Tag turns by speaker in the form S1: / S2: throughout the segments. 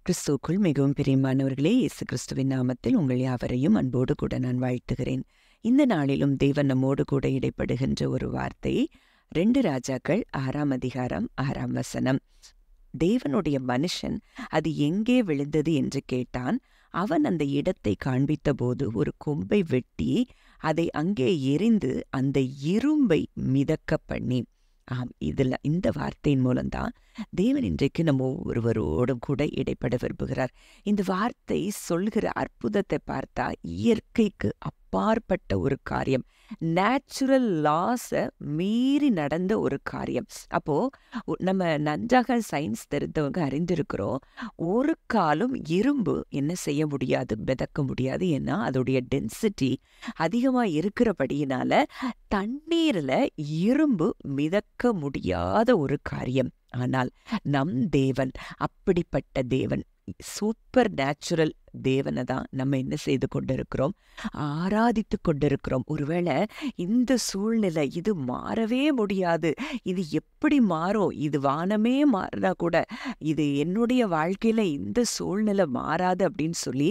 S1: கிறிஸ்துவுக்குள் மிகவும் பிரியமானவர்களே, இயேசு கிறிஸ்துவின் நாமத்தில் உங்கள் யாவரையும் அன்போடு கூட நான் வாழ்த்துகிறேன். இந்த நாளிலும் தேவன் நம்மோடு கூட இடைப்படுகின்ற ஒரு வார்த்தை 2 ராஜாக்கள் 6ஆம் அதிகாரம் 6ஆம் வசனம். தேவனுடைய மனுஷன் அது எங்கே விழுந்தது என்று கேட்டான். அவன் அந்த இடத்தை காண்பித்த போது ஒரு கொம்பை வெட்டி அதை அங்கே எறிந்து அந்த இரும்பை மிதக்க பண்ணி. இந்த வார்த்தையின் மூலம்தான் தேவன் இன்றைக்கு நம்ம ஒவ்வொருவரோடும் கூட இடைப்பட விரும்புகிறார். இந்த வார்த்தை சொல்கிற அற்புதத்தை பார்த்தா இயற்கைக்கு அப்பாற்பட்ட ஒரு காரியம், நேச்சுரல் லாஸை மீறி நடந்த ஒரு காரியம். அப்போ நம்ம நன்றாக சயின்ஸ் தெரிந்தவங்க அறிந்திருக்கிறோம், ஒரு காலம் இரும்பு என்ன செய்ய முடியாது, மிதக்க முடியாது. ஏன்னா அதோடைய டென்சிட்டி அதிகமாக இருக்கிறபடியினால தண்ணீர்ல இரும்பு மிதக்க முடியாத ஒரு காரியம். ஆனால் நம் தேவன் அப்படிப்பட்ட தேவன், சூப்பர் நேச்சுரல் தேவனை தான் நம்ம என்ன செய்து கொண்டிருக்கிறோம், ஆராதித்து கொண்டிருக்கிறோம். ஒருவேளை இந்த சூழ்நிலை இது மாறவே முடியாது, இது எப்படி மாறும், இது வானமே மாறினா கூட இது என்னுடைய வாழ்க்கையில இந்த சூழ்நிலை மாறாது அப்படின்னு சொல்லி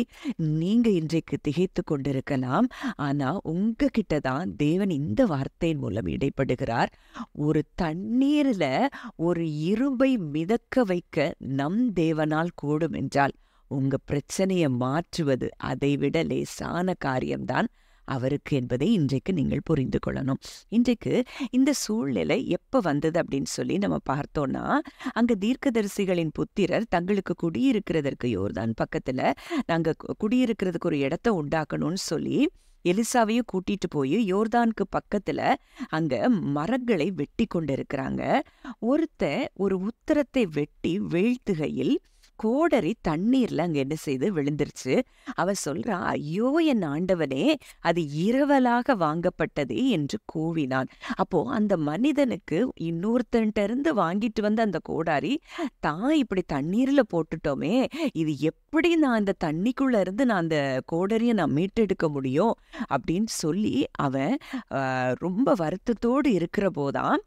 S1: நீங்க இன்றைக்கு திகைத்து கொண்டிருக்கலாம். ஆனா உங்ககிட்ட தான் தேவன் இந்த வார்த்தையின் மூலம் இடைப்படுகிறார். ஒரு தண்ணீர்ல ஒரு இரும்பை மிதக்க வைக்க நம் தேவனால் கூடும் என்றால் உங்க பிரச்சனையை மாற்றுவது அதைவிட லேசான காரியம்தான் அவருக்கு என்பதை இன்றைக்கு நீங்கள் புரிந்து கொள்ளணும். இன்றைக்கு இந்த சூழ்நிலை எப்ப வந்தது அப்படின்னு சொல்லி நம்ம பார்த்தோம்னா, அங்க தீர்க்கதரிசிகளின் புத்திரர் தங்களுக்கு குடியிருக்கிறதற்கு யோர்தான் பக்கத்துல நாங்க குடியிருக்கிறதுக்கு ஒரு இடத்தை உண்டாக்கணும்னு சொல்லி எலிசாவையும் கூட்டிட்டு போய் யோர்தானுக்கு பக்கத்துல அங்க மரங்களை வெட்டி கொண்டிருக்கிறாங்க. ஒருத்தன் ஒரு உத்தரத்தை வெட்டி வீழ்த்துகையில் கோடரி தண்ணீர்ல அங்க என்ன செய்து விழுந்துருச்சு. அவ சொல்றா, ஐயோ என் ஆண்டவனே, அது இரவலாக வாங்கப்பட்டதே என்று கூவினான். அப்போ அந்த மனிதனுக்கு இன்னொருத்தன்ட்ட இருந்து வாங்கிட்டு வந்த அந்த கோடாரி தான் இப்படி தண்ணீர்ல போட்டுட்டோமே, இது எப்படி நான் அந்த தண்ணிக்குள்ள இருந்து நான் அந்த கோடரியை நான் மீட்டெடுக்க முடியும் அப்படின்னு சொல்லி அவன் ரொம்ப வருத்தத்தோடு இருக்கிற போதான்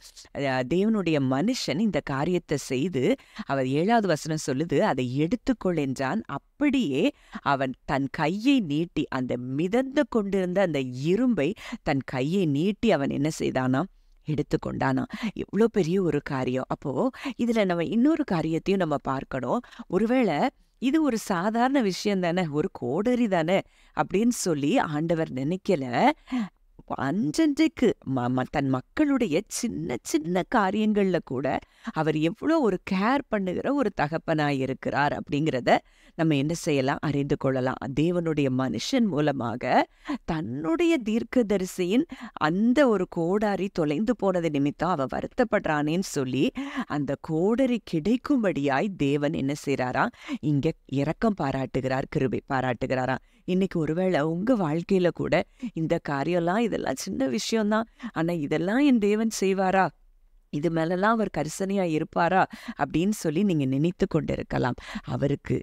S1: தேவனுடைய மனுஷன் இந்த காரியத்தை செய்து, அவர் 7வது வசனம் சொல்லுது, அதை எடுத்துக்கொள் என்றான். அப்படியே அவன் தன் கையை நீட்டி அந்த மிதந்து கொண்டிருந்த அந்த இரும்பை தன் கையை நீட்டி அவன் என்ன செய்தானா, எடுத்துக்கொண்டானா. எவ்வளோ பெரிய ஒரு காரியம். அப்போ இதுல நம்ம இன்னொரு காரியத்தையும் நம்ம பார்க்கணும். ஒருவேளை இது ஒரு சாதாரண விஷயம் தானே, ஒரு கோடரி தானே அப்படின்னு சொல்லி ஆண்டவர் நினைக்கல. அன்றன்றைக்கு தன் மக்களுடைய சின்ன சின்ன காரியங்கள்ல கூட அவர் எவ்வளோ ஒரு கேர் பண்ணுகிற ஒரு தகப்பனாய் இருக்கிறார் அப்படிங்கிறத நம்ம என்ன செய்யலாம், அறிந்து கொள்ளலாம். தேவனுடைய மனுஷன் மூலமாக தன்னுடைய தீர்க்கதரிசியின் அந்த ஒரு கோடாரி தொலைந்து போனது நிமித்தம் அவ வருத்தப்படுறானேன்னு சொல்லி அந்த கோடரி கிடைக்கும்படியாய் தேவன் என்ன செய்யறாரா, இங்க இரக்கம் பாராட்டுகிறார், கிருபை பாராட்டுகிறாரா. இன்னைக்கு ஒருவேளை உங்க வாழ்க்கையில கூட இந்த காரியம்லாம் இதெல்லாம் சின்ன விஷயம்தான், ஆனா இதெல்லாம் என் தேவன் செய்வாரா, இது மேலெல்லாம் அவர் கரிசனையா இருப்பாரா அப்படின்னு சொல்லி நீங்க நினைத்து கொண்டிருக்கலாம். அவருக்கு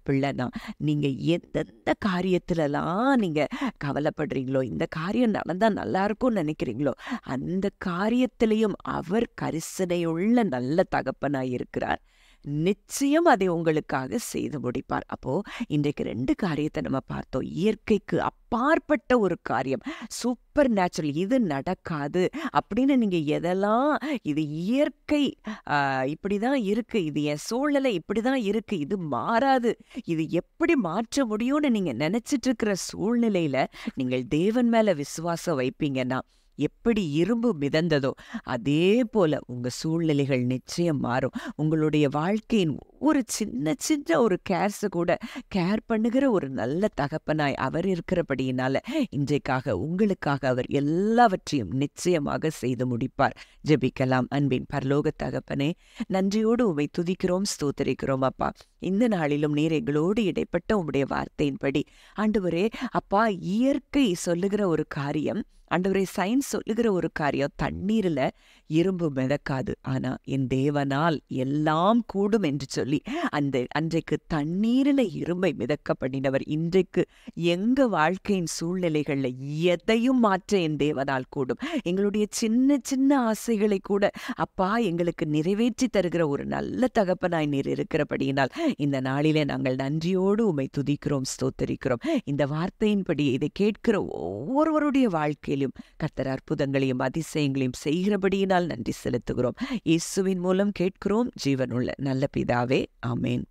S1: பிள்ளைனா நீங்க எந்தெந்த காரியத்துலலாம் நீங்க கவலைப்படுறீங்களோ, இந்த காரியம் நடந்தா நல்லா இருக்கும்னு நினைக்கிறீங்களோ, அந்த காரியத்திலையும் அவர் கரிசனையுள்ள நல்ல தகப்பனாய் இருக்கிறார். நிச்சயம் அதை உங்களுக்காக செய்து முடிப்பார். அப்போ இன்றைக்கு 2 காரியத்தை நம்ம பார்த்தோம். இயற்கைக்கு அப்பாற்பட்ட ஒரு காரியம், சூப்பர் நேச்சுரல், இது நடக்காது அப்படின்னு நீங்க எதெல்லாம், இது இயற்கை இப்படிதான் இருக்கு, இது என் சூழ்நிலை இப்படிதான் இருக்கு, இது மாறாது, இது எப்படி மாற்ற முடியும்னு நீங்க நினைச்சிட்டு இருக்கிற சூழ்நிலையில நீங்கள் தேவன் மேல விசுவாசம் வைப்பீங்கன்னா, எப்படி இரும்பு மிதந்ததோ அதே போல உங்க சூழ்நிலைகள் நிச்சயம் மாறும். உங்களுடைய வாழ்க்கையின் ஒரு சின்ன சின்ன ஒரு கேர்ஸை கூட கேர் பண்ணுகிற ஒரு நல்ல தகப்பனாய் அவர் இருக்கிறபடியினால இன்றைக்காக உங்களுக்காக அவர் எல்லாவற்றையும் நிச்சயமாக செய்து முடிப்பார். ஜெபிக்கலாம். அன்பின் பரலோக தகப்பனே, நன்றியோடு உம்மை துதிக்கிறோம், ஸ்தோத்திரிக்கிறோம். அப்பா, இந்த நாளிலும் நீர் எங்களோடு இடைப்பட்ட உம்முடைய வார்த்தையின்படி ஆண்டவரே, அப்பா, இயற்கை சொல்லுகிற ஒரு காரியம், ஆண்டவரே, சயின்ஸ் சொல்லுகிற ஒரு காரியம், தண்ணீர்ல இரும்பு மிதக்காது, ஆனா என் தேவனால் எல்லாம் கூடும் என்று சொல்லி சொல்லி அன்றைக்கு தண்ணீரில் இரும்பை மிதக்க பண்ணினவர் இன்றைக்கு எங்க வாழ்க்கையின் சூழ்நிலைகள்ல எதையும் மாற்ற என் தேவனால் கூடும். எங்களுடைய சின்ன சின்ன ஆசைகளை கூட அப்பா எங்களுக்கு நிறைவேற்றி தருகிற ஒரு நல்ல தகப்பனாய் நீர் இருக்கிறபடியினால் இந்த நாளிலே நாங்கள் நன்றியோடு உம்மை துதிக்கிறோம், ஸ்தோத்தரிக்கிறோம். இந்த வார்த்தையின்படி இதை கேட்கிற ஒவ்வொருவருடைய வாழ்க்கையிலும் கர்த்தர் அற்புதங்களையும் அதிசயங்களையும் செய்கிறபடியினால் நன்றி செலுத்துகிறோம். இயேசுவின் மூலம் கேட்கிறோம் ஜீவனுள்ள நல்ல பிதாவே, ஆமேன்.